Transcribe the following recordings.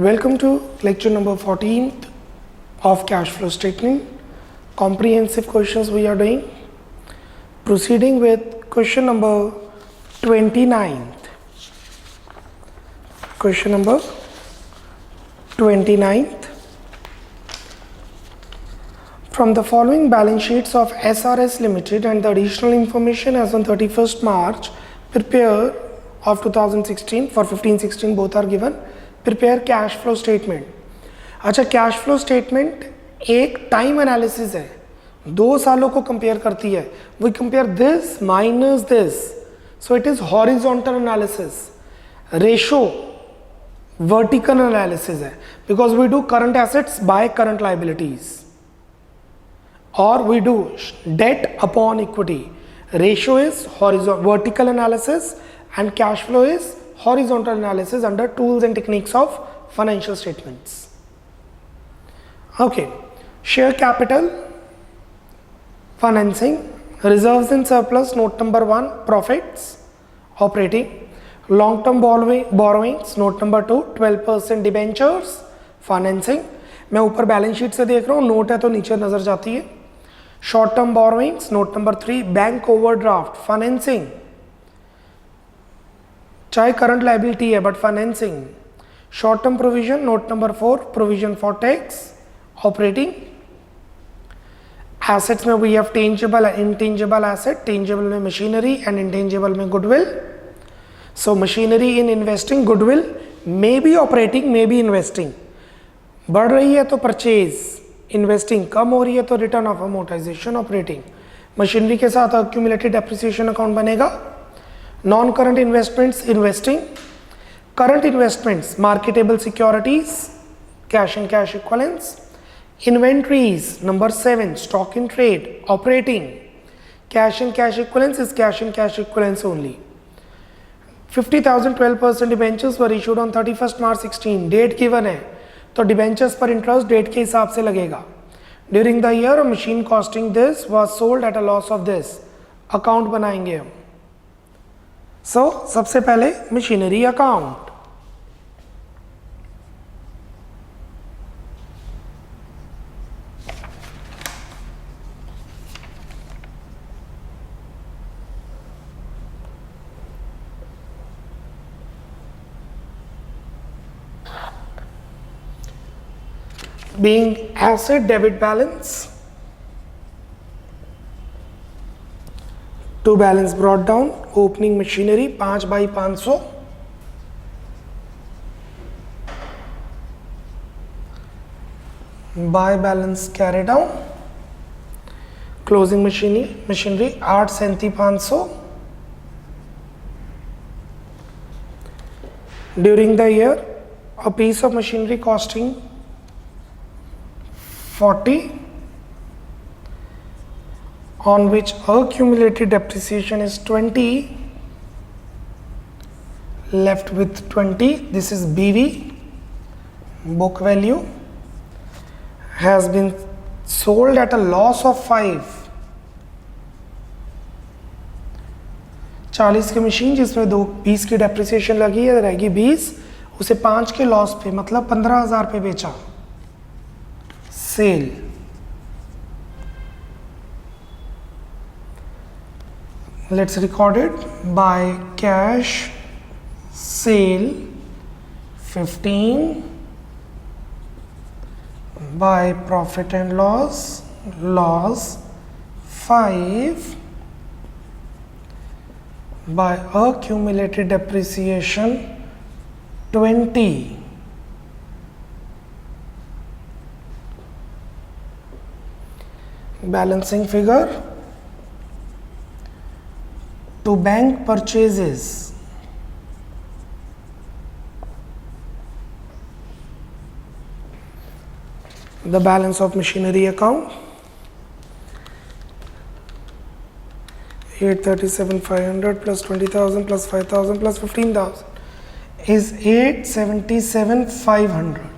Welcome to lecture number 14th of cash flow statement. Comprehensive questions we are doing. Proceeding with question number 29th. Question number 29th. From the following balance sheets of SRS Limited and the additional information as on 31st March prepare of 2016 for 15-16 both are given. Prepare cash flow statement. अच्छा, cash flow statement एक time analysis है, 2 सालों को compare करती है. We compare this minus this, so it is horizontal analysis. Ratio vertical analysis है because we do current assets by current liabilities और we do debt upon equity. Ratio is vertical analysis and cash flow is horizontal analysis under tools and techniques of financial statements. Okay, share capital, financing, reserves and surplus, note number 1, profits, operating, long term borrowings, note number 2, 12% debentures, financing. मैं ऊपर balance sheet से देख रहा हूँ, note है तो नीचे नजर जाती है. Short term borrowings, note number 3, bank overdraft, financing, चाहे करंट लाइबिलिटी है but financing. Short term provision, note number 4, provision for tax, operating. Assets में we have tangible and intangible asset. Tangible में मशीनरी एंड इनटेंजेबल में goodwill. So machinery in investing, goodwill may be operating, may be investing. बढ़ रही है तो purchase, investing कम हो रही है तो return of amortisation, operating. Machinery के साथ अक्यूमुलेटेड डेप्रिसिएशन अकाउंट बनेगा. Non-current investments, investing. Current investments, marketable securities, cash and cash equivalents. Inventories, number 7, stock in trade, operating. Cash and cash equivalents is cash and cash equivalents only. 50,000 12% debentures were issued on 31st March 16. Date given है तो debentures पर interest date के हिसाब से लगेगा. During the year, a machine costing this was sold at a loss of this. Account बनाएंगे हम. सो सबसे पहले machinery account. Being asset debit balance, to balance brought down. Opening machinery 5 by 500. Buy balance carried down. Closing machinery 8,500. During the year, a piece of machinery costing 40, on which accumulated depreciation is 20, left with 20. This is BV, book value, has been sold at a loss of 5. 40 की machine जिसमें 20 की depreciation लगी है, रहेगी 20, उसे 5 के loss पे मतलब 15,000 पे बेचा. Cell. Let's record it. By cash sale 15, by profit and loss 5, by accumulated depreciation 20. Balancing figure. To bank purchases, the balance of machinery account 837,500 plus 20,000 plus 5,000 plus 15,000 is 877,500.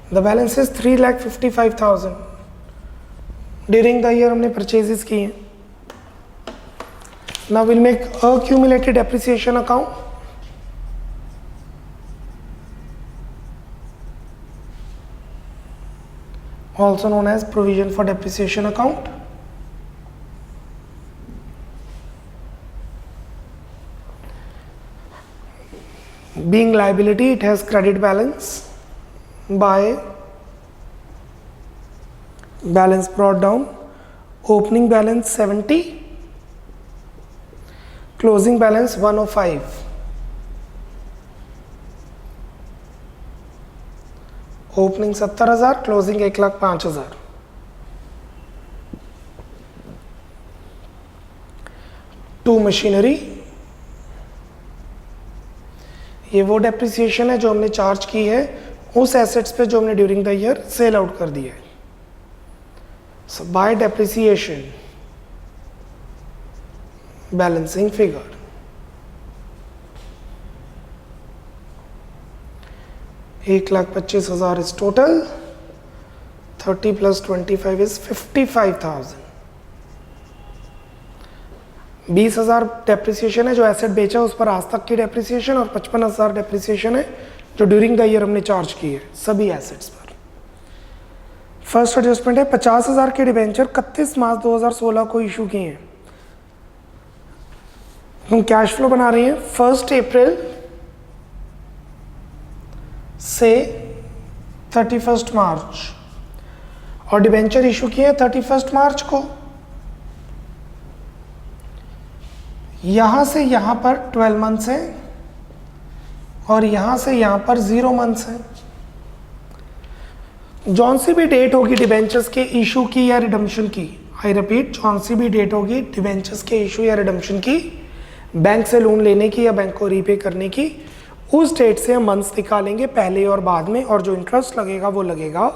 The balance is 3,55,000. During the year हमने purchases किए. Now we'll make accumulated depreciation account. Also known as provision for depreciation account. Being liability, it has credit balance by balance brought down. Opening balance 70, closing balance 105. Opening 70,000, closing 1,05,000. To machinery, ये वो depreciation है जो हमने charge की है उस assets पे जो हमने during the year sell out कर दिया है. So by depreciation balancing figure, $1,25,000 is total. 30 plus 25 is 55,000. 20,000 depreciation है जो एसेट बेचा उस पर आज तक की डेप्रिसिएशन, और 55,000 डेप्रिसिएशन है जो ड्यूरिंग द ईयर हमने चार्ज की है सभी एसेट्स पर. फर्स्ट एडजस्टमेंट है 50,000 के डिबेंचर 31 मार्च 2016 को इशू किए हैं. हम कैश फ्लो बना रहे हैं 1 अप्रैल से 31 मार्च, और डिबेंचर इशू किए 31 मार्च को. यहां से यहां पर 12 मंथ्स है और यहां से यहां पर 0 मंथ्स है. जौन सी भी डेट होगी डिबेंचर्स के इशू की या रिडम्पशन की, आई रिपीट, जौन सी भी डेट होगी डिबेंचर्स के इशू या रिडम्पशन की, बैंक से लोन लेने की या बैंक को रीपे करने की, उस डेट से हम मंथ्स निकालेंगे पहले और बाद में, और जो इंटरेस्ट लगेगा वो लगेगा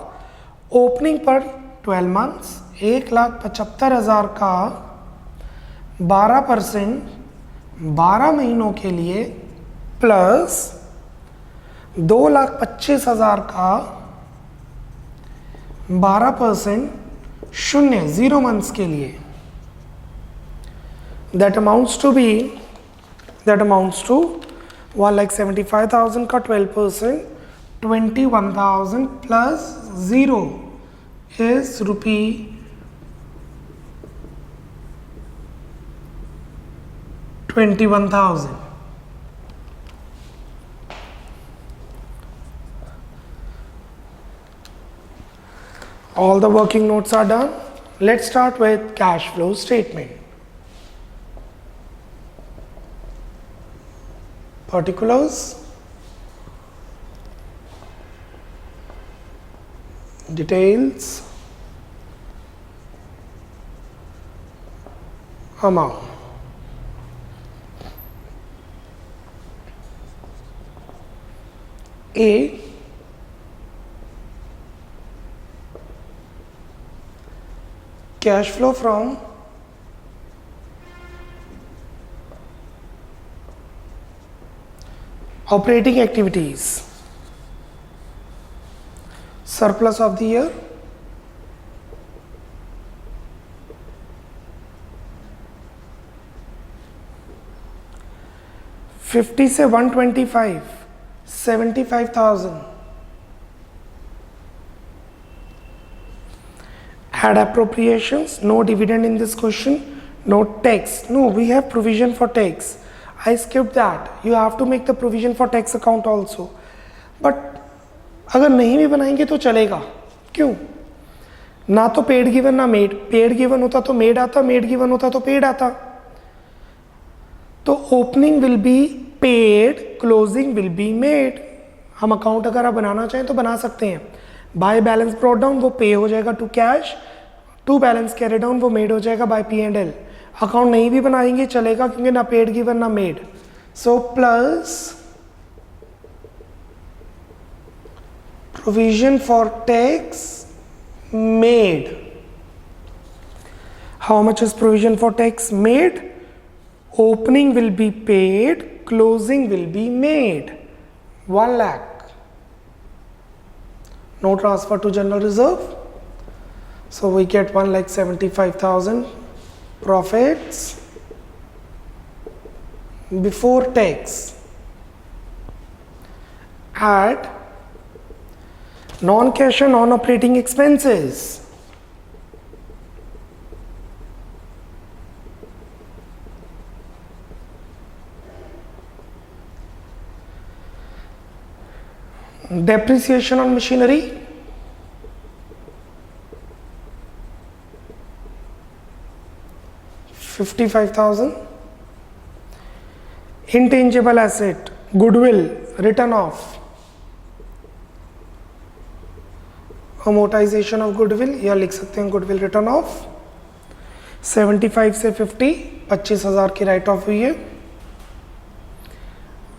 ओपनिंग पर 12 मंथ्स 1,75,000 का 12% 12 महीनों के लिए, प्लस 2,25,000 का 12% 0 मंथ्स के लिए. दैट अमाउंट्स टू 1,75,000 का 12%, 21,000 plus 0 is ₹21,000. All the working notes are done. Let's start with cash flow statement. Particulars, details, amount. A, cash flow from operating activities, surplus of the year, $50 से 125, 75,000. Add appropriations, no dividend in this question, no tax. No, we have provision for tax. I skipped that. You have to make the provision for tax account also. But अगर नहीं भी बनाएंगे तो चलेगा. क्यों? ना तो पेड गिवन ना मेड. पेड गिवन होता तो मेड आता, मेड गिवन होता तो पेड आता. तो opening will be paid, closing will be made. हम अकाउंट अगर आप बनाना चाहें तो बना सकते हैं. बाय बैलेंस ब्रॉट डाउन वो पे हो जाएगा to cash, to balance carry down वो मेड हो जाएगा बाय P&L. अकाउंट नहीं भी बनाएंगे चलेगा क्योंकि ना पेड गिवन ना made. So plus provision for tax made. How much is provision for tax made? Opening will be paid, closing will be made. 1 lakh. No transfer to general reserve. So we get 1,75,000 profits. before tax at non-cash and non-operating expenses. Depreciation on machinery, $55,000. Intangible asset, goodwill written off, amortization of goodwill या लिख सकते हैं goodwill written off 75 से 50, 25,000 की right off हुई है.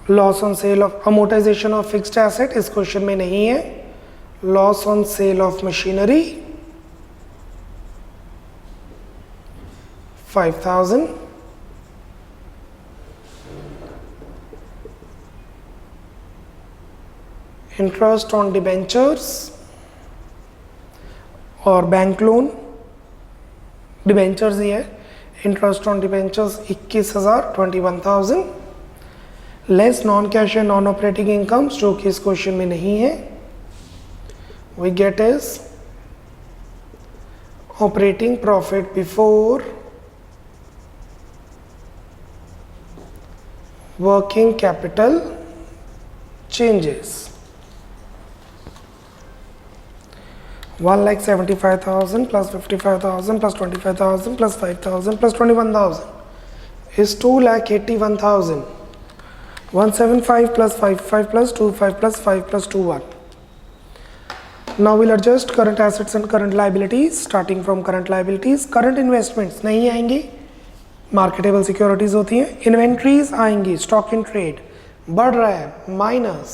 Loss on sale of amortization of fixed asset इस question में नहीं है. Loss on sale of machinery 5,000. Interest on debentures और बैंक लोन, डिबेंचर्स ही है. Interest on debentures 21,000, 21,000 less non cash and non operating incomes जो कि इस क्वेश्चन में नहीं है. We get is operating profit before working capital changes 1,75,000 plus 55,000 plus 25,000 plus 5,000 plus 21,000 is 2,81,000. 175 plus 55 plus 25 plus 5 plus 21. Now we'll adjust current assets and current liabilities. Starting from current liabilities, current investments नहीं आएंगी, marketable securities होती हैं. Inventories आएंगी, stock in trade बढ़ रहा है minus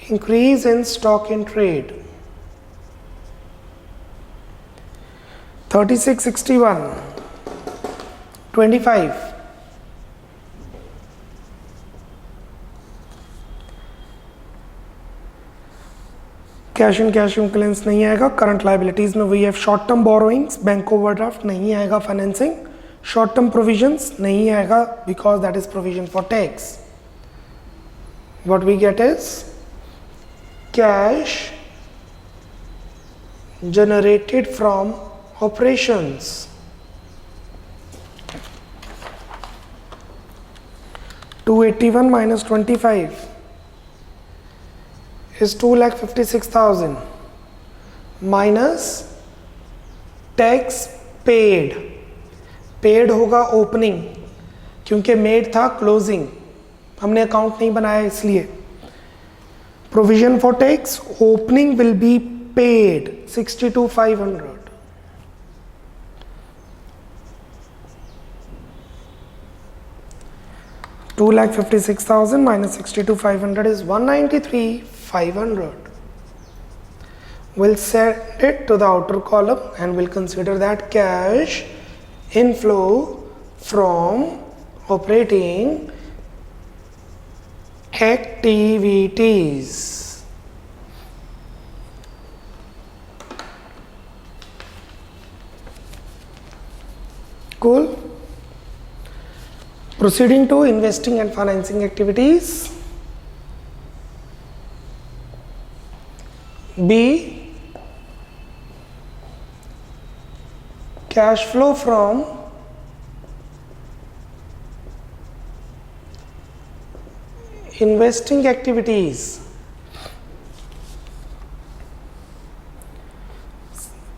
increase in stock in trade 3661 25. Cash and cash equivalence नहीं आएगा. करंट लाइबिलिटीज में we have short term borrowings, bank overdraft नहीं आएगा. फाइनेंसिंग, शॉर्ट टर्म प्रोविजंस नहीं आएगा because that is provision for tax. What we get is cash generated from operations 281 minus 25 is 2,56,000 minus tax paid. Paid होगा opening क्योंकि made था closing, हमने account नहीं बनाया इसलिए. Provision for tax opening will be paid 62,500. $2,56,000 minus 62,500 is 193,500. We'll set it to the outer column and we'll consider that cash inflow from operating activities. Cool. Proceeding to investing and financing activities. B. Cash flow from investing activities.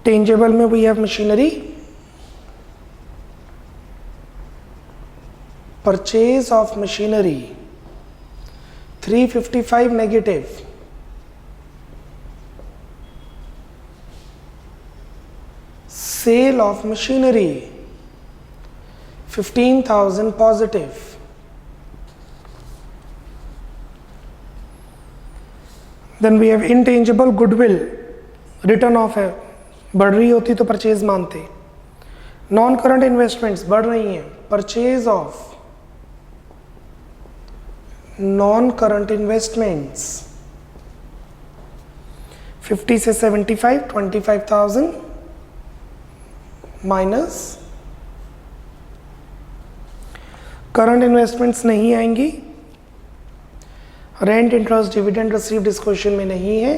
Tangible में we have machinery. Purchase of machinery 355 negative. Sale of machinery 15,000 positive. Then we have intangible goodwill written off है, बढ़ रही होती तो purchase मानते. Non current investments बढ़ रही हैं, परचेज ऑफ non-current investments 50 से 75 25,000 minus करंट इन्वेस्टमेंट्स नहीं आएंगी, रेंट इंटरेस्ट डिविडेंड रिसीव्ड इस क्वेश्चन में नहीं है,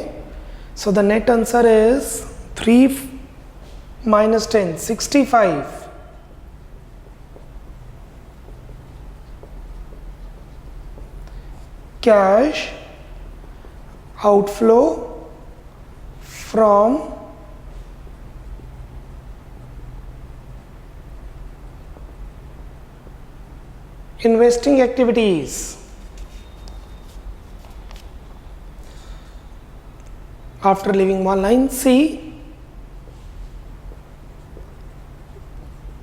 so the net answer is 3 minus 10 65. Cash outflow from investing activities. After leaving one line, C,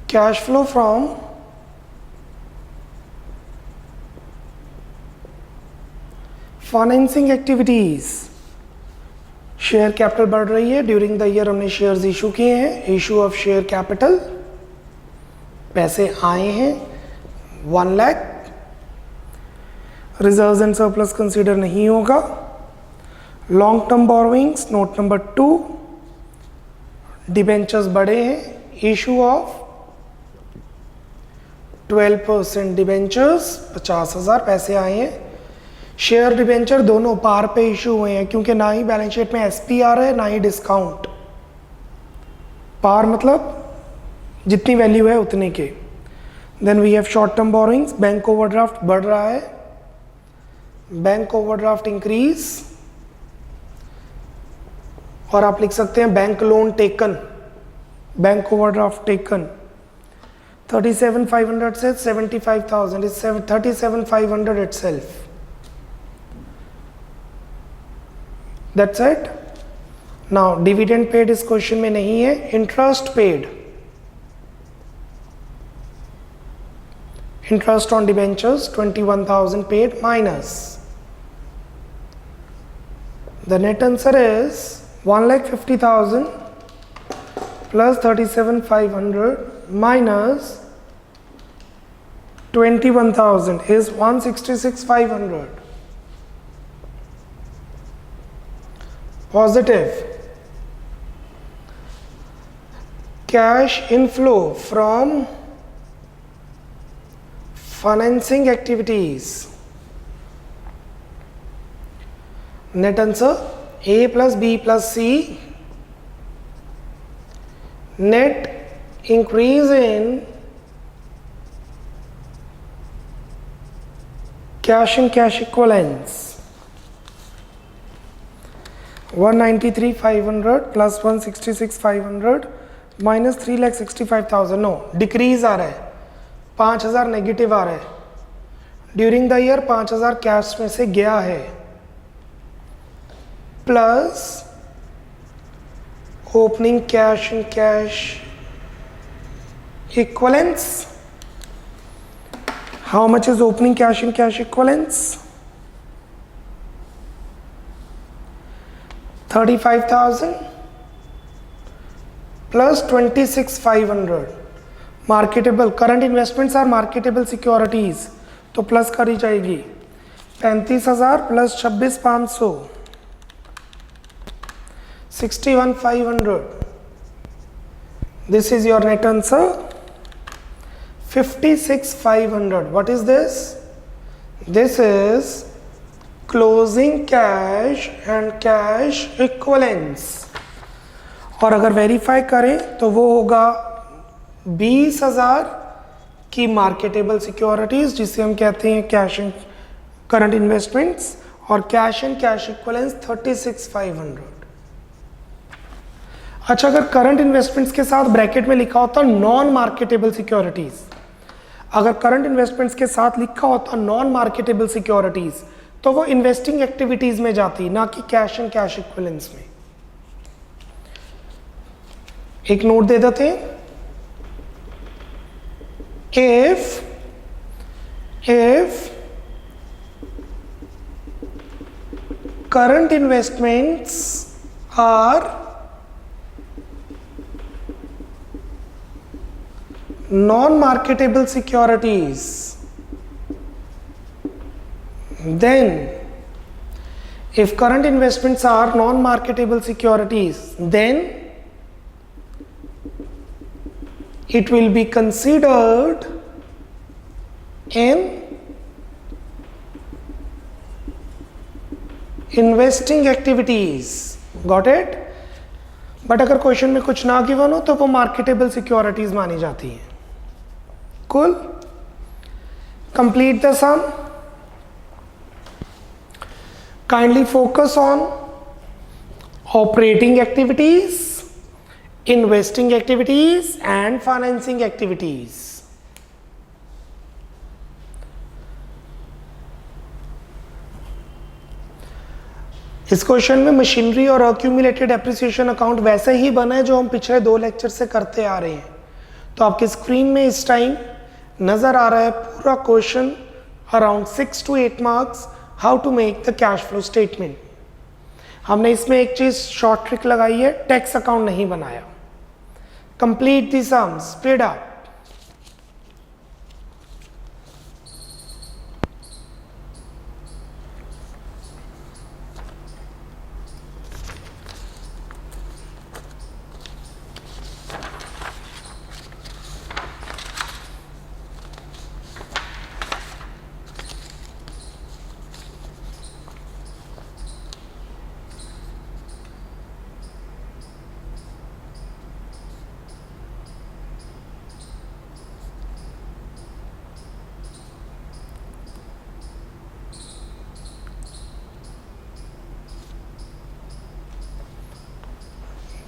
cash flow from financing activities, share capital बढ़ रही है, during the year हमने shares issue किए हैं, इशू ऑफ शेयर कैपिटल, पैसे आए हैं 1 lakh, reserves and surplus consider नहीं होगा, long term borrowings note number 2, debentures बढ़े हैं, इशू ऑफ 12% डिबेंचर्स 50,000 पैसे आए हैं, शेयर डिबेंचर दोनों पार पे इशू हुए हैं क्योंकि ना ही बैलेंस शीट में एसपीआर है ना ही डिस्काउंट, पार मतलब जितनी वैल्यू है उतने के। Then we have short term borrowings, bank overdraft बढ़ रहा है, बैंक ओवरड्राफ्ट इंक्रीज, और आप लिख सकते हैं bank loan taken, bank overdraft taken 37,500 से 75,000 is 37,500 itself. That's it. Now dividend paid इस क्वेश्चन में नहीं है, interest paid, interest on debentures 21,000 paid minus, the net answer is 1,50,000 plus 37,500 minus 21,000 is 166,500. Positive. Cash inflow from financing activities. Net answer A plus B plus C. Net increase in cash and cash equivalents. 193,500 plus 166,500 minus 3,65,000. No, decrease आ रहा है, 5,000 negative आ रहा है, during the year 5,000 cash में से गया है, plus opening cash and cash equivalence. How much is opening cash and cash equivalence? 35,000 plus 26,500. Marketable current investments are marketable securities, तो plus करी जाएगी 35,000 plus 26,500 61,500. This is your net answer 56,500. What is this? This is closing cash and cash equivalents. और अगर verify करें तो वो होगा 20,000 की मार्केटेबल सिक्योरिटीज जिसे हम कहते हैं कैश एंड करंट इन्वेस्टमेंट्स, और कैश एंड कैश इक्विवेलेंस 36,500. अच्छा, अगर करंट इन्वेस्टमेंट्स के साथ ब्रैकेट में लिखा होता नॉन मार्केटेबल सिक्योरिटीज, अगर करंट इन्वेस्टमेंट्स के साथ लिखा होता नॉन मार्केटेबल सिक्योरिटीज तो वो इन्वेस्टिंग एक्टिविटीज में जाती, ना कि कैश एंड कैश इक्विवेलेंस में. एक नोट दे देते हैं, if current investments are non-marketable securities, then if current investments are non-marketable securities, then it will be considered in investing activities, got it. But अगर question में कुछ ना गिवन हो तो वो मार्केटेबल सिक्योरिटीज मानी जाती हैं। Cool, complete the sum. Kindly focus on operating activities, investing activities and financing activities. इस क्वेश्चन में मशीनरी और अक्यूमुलेटेड एप्रिसिएशन अकाउंट वैसे ही बना है जो हम पिछले 2 लेक्चर से करते आ रहे हैं। तो आपके स्क्रीन में इस टाइम नजर आ रहा है पूरा question, around 6 to 8 marks, how to make the cash flow statement. हमने इसमें एक चीज शॉर्ट ट्रिक लगाई है, टैक्स अकाउंट नहीं बनाया। Complete the sums, speed up.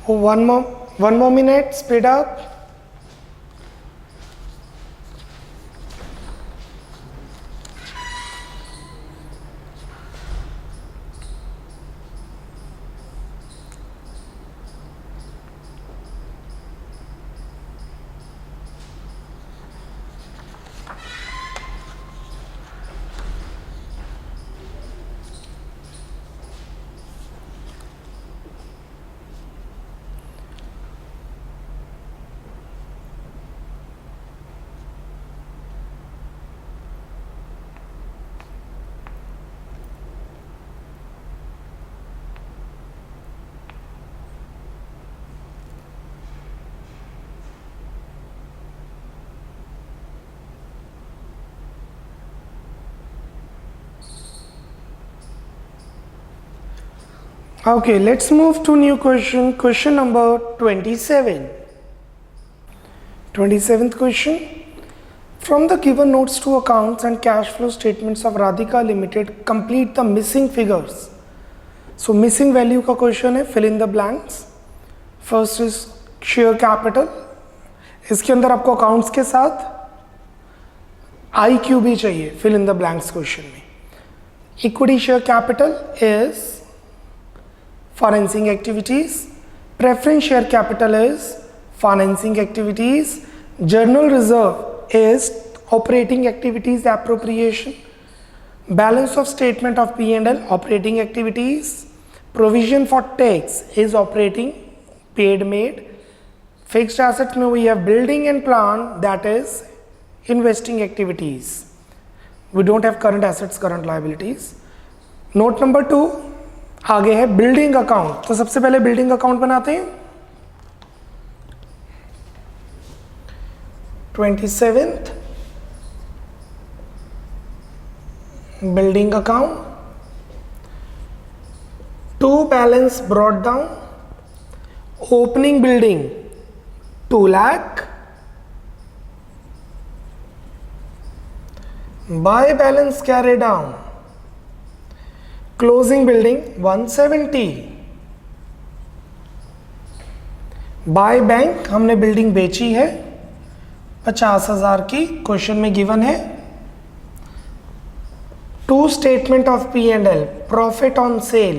One more minute, speed up. Okay, let's move to new question. Question number 27. 27th question. From the given notes to accounts and cash flow statements of Radhika Limited, complete the missing figures. So missing value का question है, fill in the blanks. First is share capital. इसके अंदर आपको accounts के साथ IQ भी चाहिए, fill in the blanks question में. Equity share capital is financing activities. Preference share capital is financing activities. Journal reserve is operating activities appropriation. Balance of statement of P&L operating activities. Provision for tax is operating paid made. Fixed assets में we have building and plant, that is investing activities. We don't have current assets, current liabilities. Note number 2 आगे है building account. तो सबसे पहले building account बनाते हैं। 27th building account, to balance brought down, opening building 2 lakh, by balance carry down, closing building 170, by bank हमने building बेची है 50,000 की, क्वेश्चन में गिवन है। To statement of P&L, profit on sale,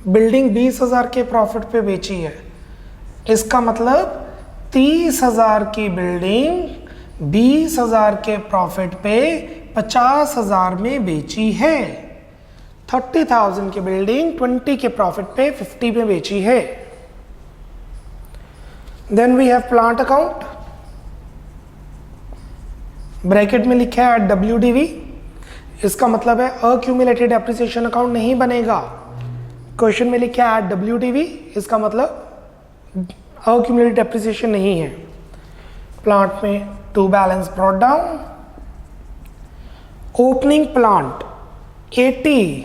building 20,000 के प्रॉफिट पे बेची है, इसका मतलब 30,000 की बिल्डिंग 20,000 के प्रॉफिट पे 50,000 में बेची है। 30,000 की बिल्डिंग 20 के प्रॉफिट पे 50 में बेची है। Then we have plant account, bracket में लिखा है WDV, इसका मतलब है अक्यूमुलेटेड एप्रिसिएशन अकाउंट नहीं बनेगा। क्वेश्चन में लिखा है WDV, इसका मतलब अक्यूमुलेटेड एप्रिसिएशन नहीं है। प्लांट में to balance brought down, opening plant 80,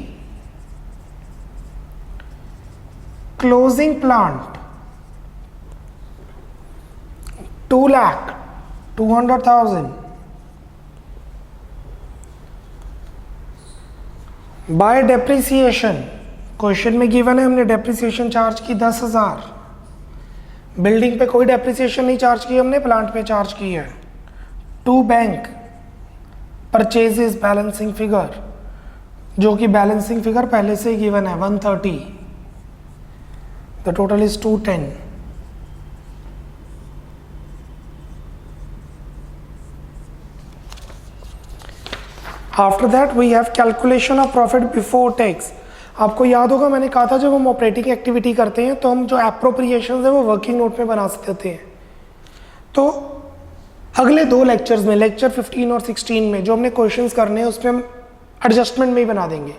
closing plant 2,200,000, by depreciation, question में गिवन है हमने डेप्रिसिएशन चार्ज की 10,000, बिल्डिंग पे कोई डेप्रिसिएशन नहीं चार्ज की हमने, प्लांट पे चार्ज की है। To bank purchases balancing figure, जो कि बैलेंसिंग फिगर पहले से ही गिवन है 130, the total is 210। After that we have calculation of profit before tax. आपको याद होगा मैंने कहा था जब हम ऑपरेटिंग एक्टिविटी करते हैं तो हम जो एप्रोप्रिएशन है वो वर्किंग नोट में बना सकते हैं। तो अगले दो लेक्चर्स में, लेक्चर 15 और 16 में जो हमने क्वेश्चंस करने हैं उसमें हम एडजस्टमेंट में ही बना देंगे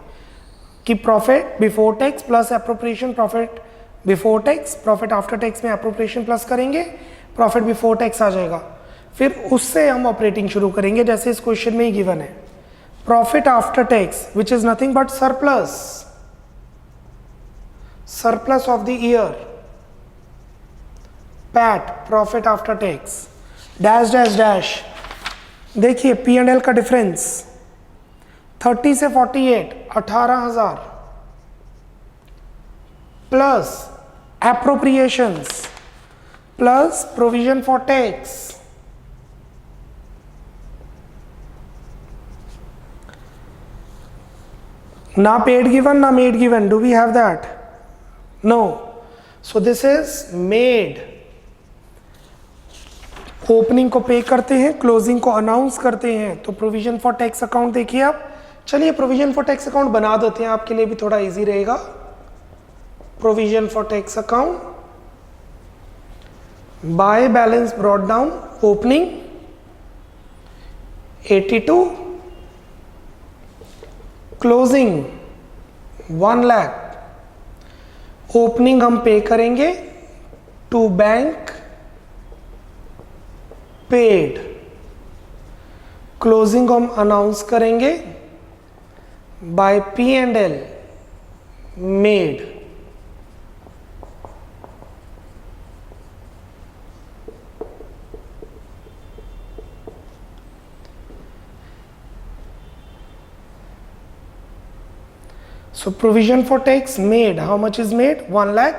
कि profit before tax plus appropriation, profit before tax, profit after tax में एप्रोप्रिएशन प्लस करेंगे, प्रॉफिट बिफोर टैक्स आ जाएगा। फिर उससे हम ऑपरेटिंग शुरू करेंगे जैसे इस क्वेश्चन में ही गिवन है। Profit after tax which is nothing but surplus of the year, PAT, profit after tax, dash dash dash। देखिए P&L का डिफरेंस 30 से 48, 18,000 plus appropriations plus provision for tax, ना पेड गिवन ना made given. Do we have that? No. So this is made। Opening को पे करते हैं, closing को अनाउंस करते हैं। तो प्रोविजन फॉर टैक्स अकाउंट देखिए आप, चलिए प्रोविजन फॉर टैक्स अकाउंट बना देते हैं, आपके लिए भी थोड़ा इजी रहेगा। Provision for tax account, by balance brought down, opening 82, closing 1 lakh. Opening हम पे करेंगे टू बैंक, पेड। क्लोजिंग हम अनाउंस करेंगे by P&L, made. So provision for tax made, how much is made? 1 lakh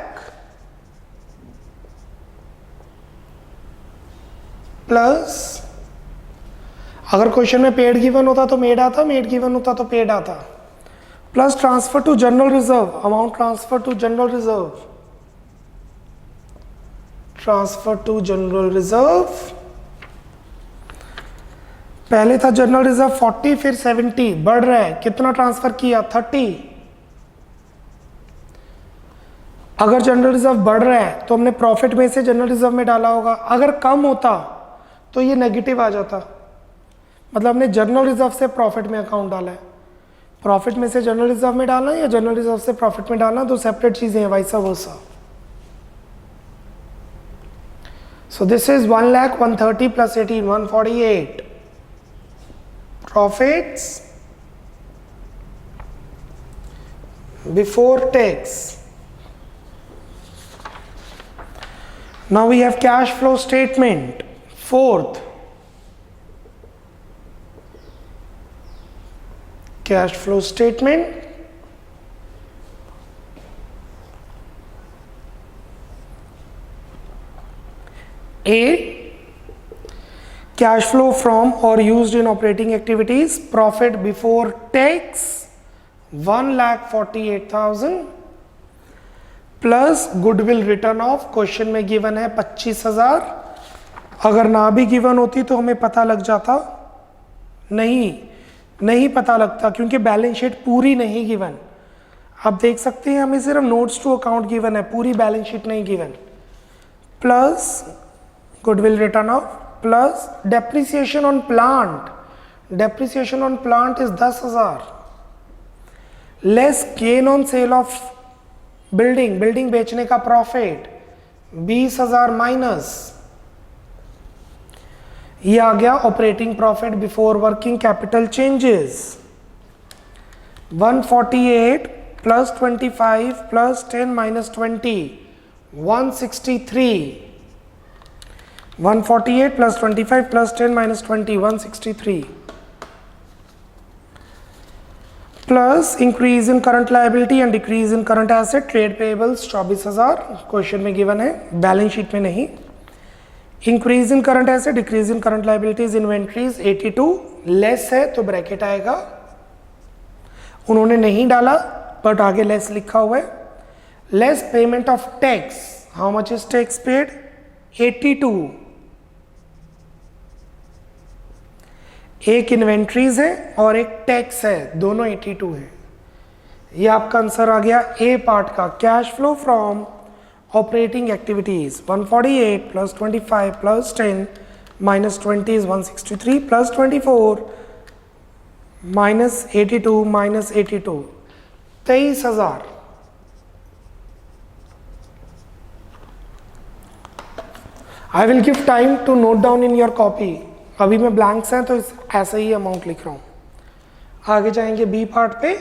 plus, अगर question में paid given होता तो made आता, made given होता तो पेड आता, plus transfer to general reserve, amount transfer to general reserve, transfer to general reserve. पहले था जनरल रिजर्व 40, फिर 70, बढ़ रहा है, कितना ट्रांसफर किया? 30। अगर जनरल रिजर्व बढ़ रहा है तो हमने प्रॉफिट में से जनरल रिजर्व में डाला होगा, अगर कम होता तो ये नेगेटिव आ जाता, मतलब हमने जनरल रिजर्व से प्रॉफिट में अकाउंट डाला है। प्रॉफिट में से जनरल रिजर्व में डालना या जनरल रिजर्व से प्रॉफिट में डालना, दो सेपरेट चीजें हैं, वाइसा वर्सा। So this is 1 lakh 130 plus 18, 148 profits before tax. Now we have cash flow statement, fourth, cash flow statement, A, cash flow from or used in operating activities, profit before tax 1,48,000 plus goodwill return of, question में given है 25,000। अगर ना भी given होती तो हमें पता लग जाता, नहीं पता लगता क्योंकि बैलेंस शीट पूरी नहीं गिवन। आप देख सकते हैं हमें सिर्फ नोट्स टू अकाउंट गिवन है, पूरी बैलेंस शीट नहीं given. Plus goodwill return of, plus depreciation on plant, depreciation on plant is 10,000, less gain on sale of building बेचने का प्रॉफिट 20,000 माइनस, ये आ गया operating profit before working capital changes. 148 plus 25 plus 10 minus 20 163। 148 plus 25 plus 10 minus 20 163 plus increase in current liability and decrease in current asset trade payables 24,000 question में given है, balance sheet में नहीं। Increase in current asset decrease in current liabilities inventories 82 less है तो bracket आएगा, उन्होंने नहीं डाला बट आगे लेस लिखा हुआ है। Less payment of tax, how much is tax paid 82। एक इन्वेंट्रीज है और एक टैक्स है, दोनों 82 है। ये आपका आंसर आ गया ए पार्ट का। Cash flow from operating activities 148 plus 25 plus 10 minus 20 is 163 plus 24 minus 82 minus 82 23,000। I will give time to note down in your copy. अभी मैं ब्लैंक्स हैं तो ऐसा ही अमाउंट लिख रहा हूं। आगे जाएंगे बी पार्ट पे।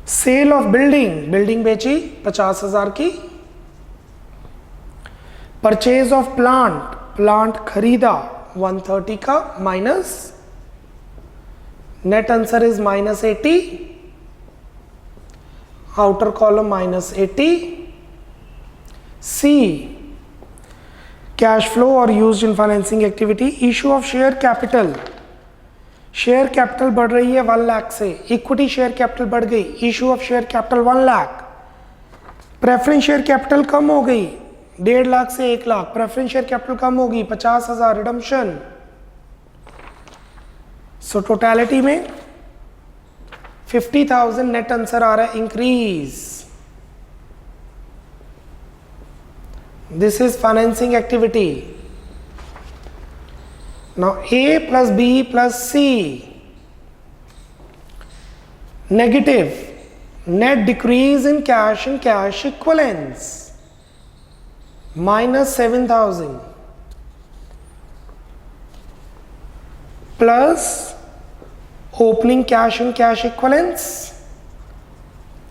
सेल ऑफ बिल्डिंग, बिल्डिंग बेची 50,000 की। परचेज ऑफ प्लांट, प्लांट खरीदा 130 का minus, net answer is minus 80, outer column minus 80। See cash flow और used in financing activity, issue of share capital, share capital बढ़ रही है 1 लाख से, इक्विटी शेयर कैपिटल बढ़ गई, issue of share capital 1 lakh. Preference share capital कम हो गई 1.5 लाख से 1 लाख, प्रेफरेंस शेयर कैपिटल कम होगी 50,000 रिडम्पशन। सो टोटलिटी में 50,000 नेट आंसर आ रहा है increase. This is financing activity. Now A plus B plus C. Negative. Net decrease in cash and cash equivalents. Minus 7,000. Plus opening cash and cash equivalents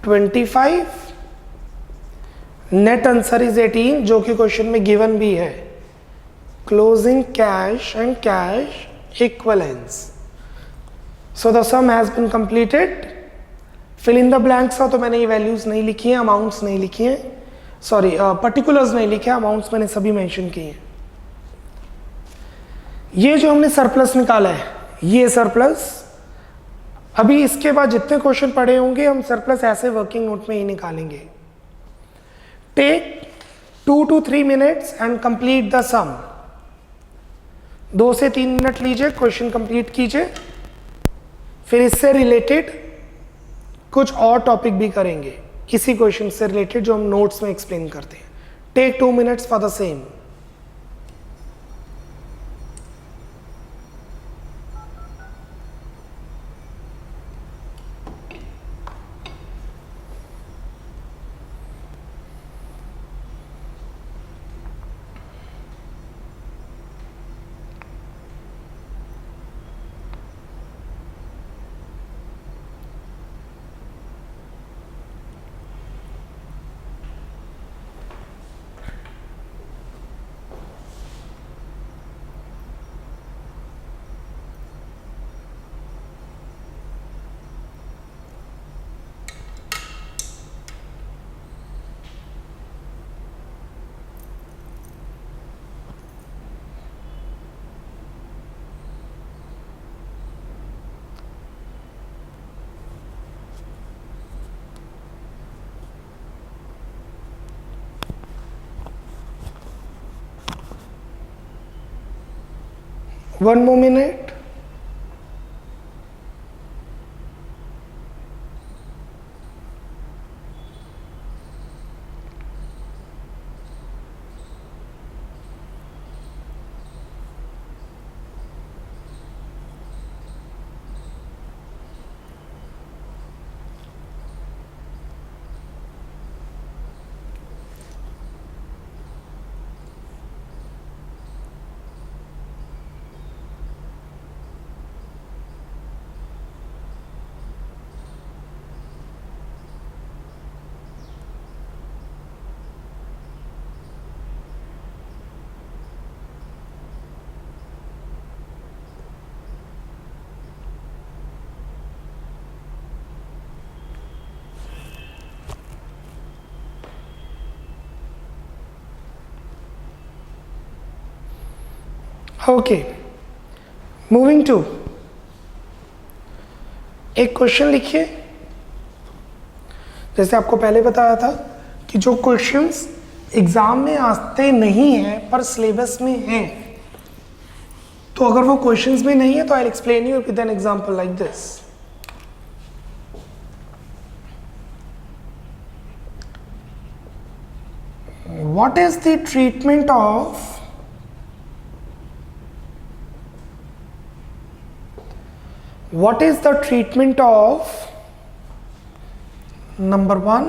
25. Net answer is 18 जो कि question में given भी है। Closing cash and cash equivalence. So the sum has been completed. Fill in the blanks तो मैंने ये values नहीं लिखी हैं, अमाउंट्स नहीं लिखी हैं, सॉरी पर्टिकुलर्स नहीं लिखे, अमाउंट्स मैंने सभी मेंशन किए हैं। ये जो हमने सरप्लस निकाला है ये सरप्लस, अभी इसके बाद जितने क्वेश्चन पढ़े होंगे हम सरप्लस ऐसे वर्किंग नोट में ही निकालेंगे। Take 2 to 3 minutes and complete the sum. 2 से 3 मिनट लीजिए, क्वेश्चन कंप्लीट कीजिए, फिर इससे रिलेटेड कुछ और टॉपिक भी करेंगे इसी क्वेश्चन से रिलेटेड जो हम नोट्स में एक्सप्लेन करते हैं। Take 2 minutes for the same. One more minute. Okay, moving to, एक क्वेश्चन लिखिए। जैसे आपको पहले बताया था कि जो क्वेश्चंस एग्जाम में आते नहीं हैं पर सिलेबस में हैं, तो अगर वो क्वेश्चंस में नहीं है तो I will explain you with an example like this. What is the treatment of number 1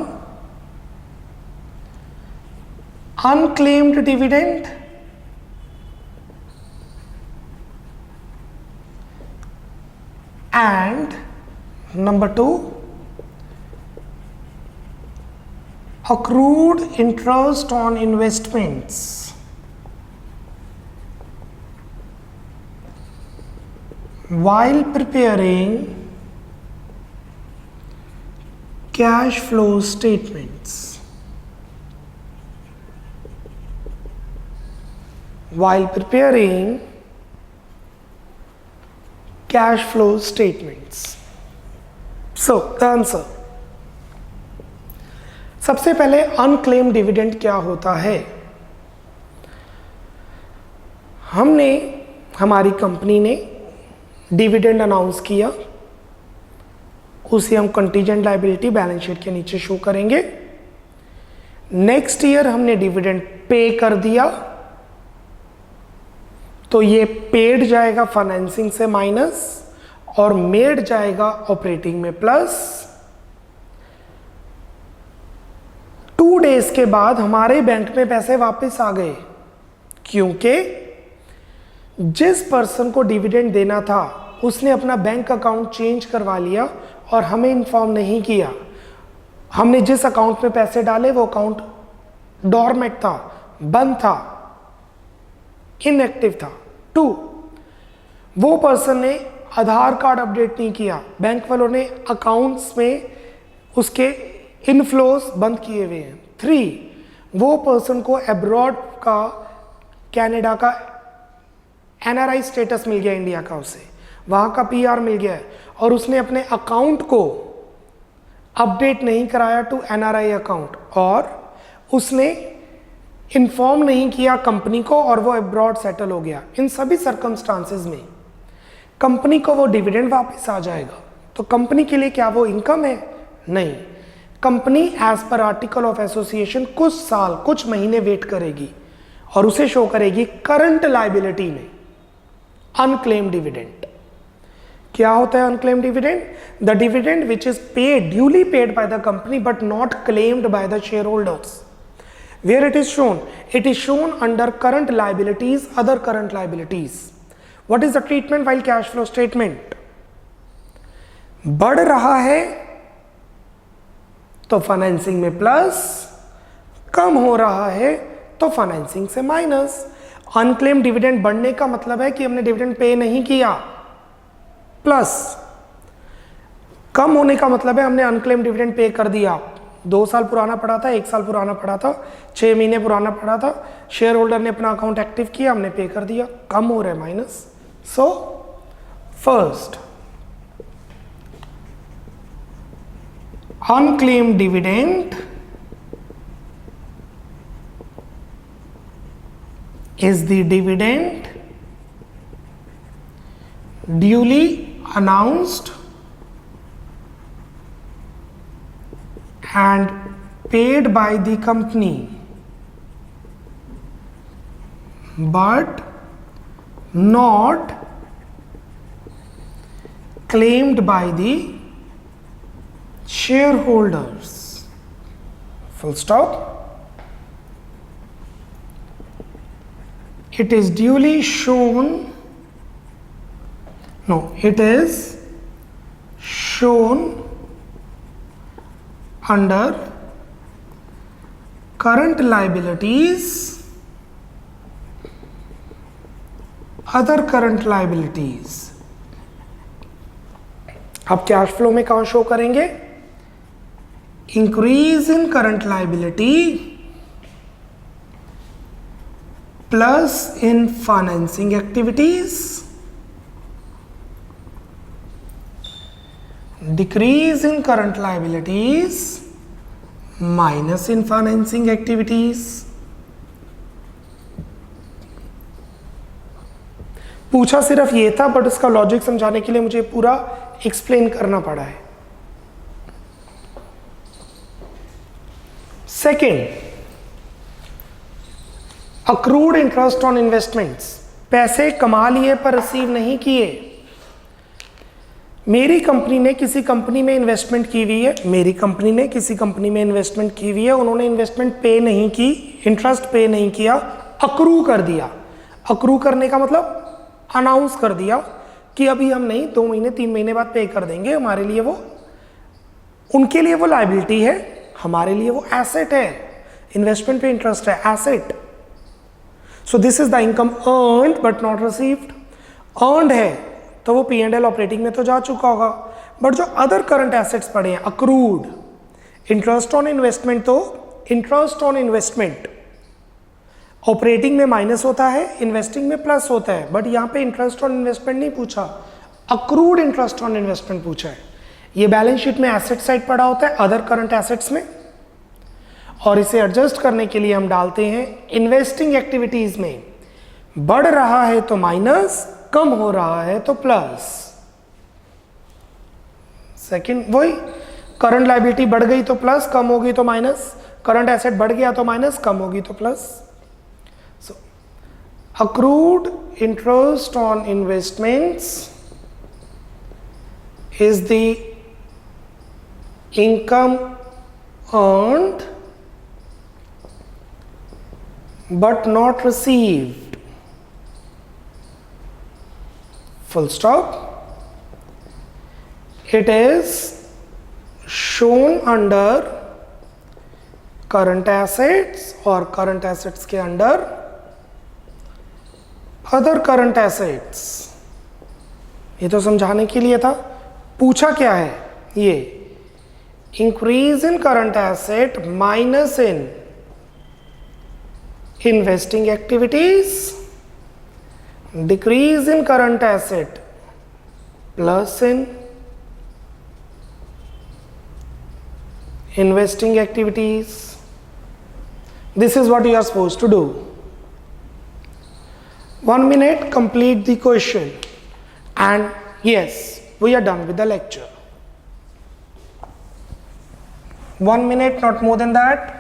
unclaimed dividend and number 2 accrued interest on investments? While preparing cash flow statements. While preparing cash flow statements. So, the answer. सबसे पहले unclaim dividend क्या होता है? हमारी company ने dividend announce किया, उसे हम कंटीजेंट लायबिलिटी बैलेंस शीट के नीचे शो करेंगे। नेक्स्ट ईयर हमने डिविडेंड पे कर दिया, तो ये पेड जाएगा फाइनेंसिंग से माइनस और मेड जाएगा ऑपरेटिंग में प्लस। 2 डेज के बाद हमारे बैंक में पैसे वापस आ गए, क्योंकि जिस पर्सन को डिविडेंड देना था उसने अपना बैंक अकाउंट चेंज करवा लिया और हमें इन्फॉर्म नहीं किया। हमने जिस अकाउंट में पैसे डाले वो अकाउंट डोरमेट था, बंद था, इनएक्टिव था। 2, वो पर्सन ने आधार कार्ड अपडेट नहीं किया, बैंक वालों ने अकाउंट्स में उसके इनफ्लोस बंद किए हुए हैं। 3, वो पर्सन को अब्रॉड का, कनाडा का एनआरआई स्टेटस मिल गया, इंडिया का, उसे वहाँ का पीआर मिल गया है और उसने अपने अकाउंट को अपडेट नहीं कराया टू एनआरआई अकाउंट और उसने इन्फॉर्म नहीं किया कंपनी को और वो अब्रॉड सेटल हो गया। इन सभी सर्कमस्टांसेस में कंपनी को वो डिविडेंड वापस आ जाएगा। तो कंपनी के लिए क्या वो इनकम है? नहीं। Company as per article of association कुछ साल, कुछ महीने वेट करेगी और उसे शो करेगी करंट लायबिलिटी में अनक्लेम डिविडेंड। क्या होता है unclaim dividend? The dividend which is paid, duly paid by the company but not claimed by the share holders. Where it is shown? It is shown under current liabilities, other current liabilities. What is the treatment while cash flow statement? बढ़ रहा है तो financing में plus, कम हो रहा है तो financing से माइनस। अनक्लेम डिविडेंड बढ़ने का मतलब है कि हमने डिविडेंड पे नहीं किया, प्लस कम होने का मतलब है हमने अनक्लेम डिविडेंड पे कर दिया। 2 साल पुराना पड़ा था, 1 साल पुराना पड़ा था, 6 महीने पुराना पड़ा था, शेयर होल्डर ने अपना अकाउंट एक्टिव किया, हमने पे कर दिया, कम हो रहा है minus. So first, unclaimed dividend is the dividend duly announced and paid by the company but not claimed by the shareholders. Full stop. It is duly shown, no, it is shown under current liabilities, other current liabilities. अब cash flow में कहां show करेंगे? Increase in current liability plus in financing activities, decrease in current liabilities minus in financing activities. पूछा सिर्फ ये था, but इसका logic समझाने के लिए मुझे पूरा एक्सप्लेन करना पड़ा है. Second, accrued interest on investments. पैसे कमा लिए पर रिसीव नहीं किए. मेरी कंपनी ने किसी कंपनी में इन्वेस्टमेंट की हुई है, मेरी कंपनी ने किसी कंपनी में इन्वेस्टमेंट की हुई है, उन्होंने इन्वेस्टमेंट पे नहीं की, इंटरेस्ट पे नहीं किया, अक्रू कर दिया. अक्रू करने का मतलब अनाउंस कर दिया कि अभी हम नहीं, 2 महीने 3 महीने बाद पे कर देंगे. हमारे लिए वो, उनके लिए वो लायबिलिटी है, हमारे लिए वो एसेट है. इन्वेस्टमेंट पे इंटरेस्ट है, asset. So this is the income earned but not received. Earned है तो वो P&L ऑपरेटिंग में तो जा चुका होगा, बट जो अदर करंट एसेट्स पड़े हैं, अक्रूड इंटरेस्ट ऑन इन्वेस्टमेंट, तो इंटरेस्ट ऑन इन्वेस्टमेंट ऑपरेटिंग में माइनस होता है, इन्वेस्टिंग में प्लस होता है. बट यहाँ पे इंटरेस्ट ऑन इन्वेस्टमेंट नहीं पूछा, अक्रूड इंटरेस्ट ऑन इन्वेस्टमेंट पूछा है. ये बैलेंस शीट में एसेट साइड पड़ा होता है, अदर करंट एसेट्स में, और इसे एडजस्ट करने के लिए हम डालते हैं इन्वेस्टिंग एक्टिविटीज में. बढ़ रहा है तो माइनस, कम हो रहा है तो प्लस. सेकंड वही, करंट लायबिलिटी बढ़ गई तो प्लस, कम हो गई तो माइनस. करंट एसेट बढ़ गया तो माइनस, कम होगी तो plus. So accrued interest on investments is the income earned but not received. Full stop. It is shown under current assets और current assets के अंडर other current assets. ये तो समझाने के लिए था. पूछा क्या है ये, increase in current asset minus in investing activities, decrease in current asset plus in investing activities. This is what you are supposed to do. 1 minute, complete the question, and yes, we are done with the lecture. 1 minute, not more than that.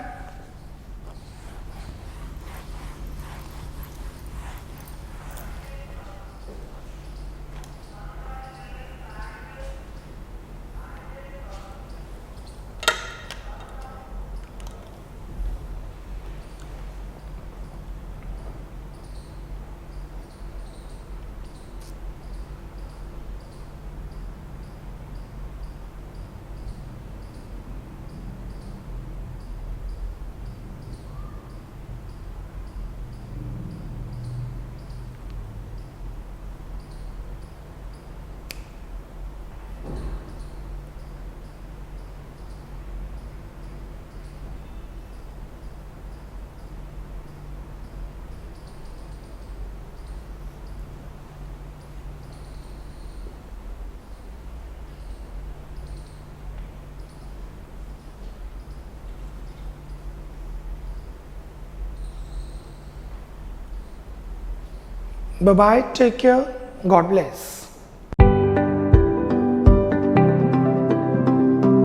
Bye bye, take care, God bless.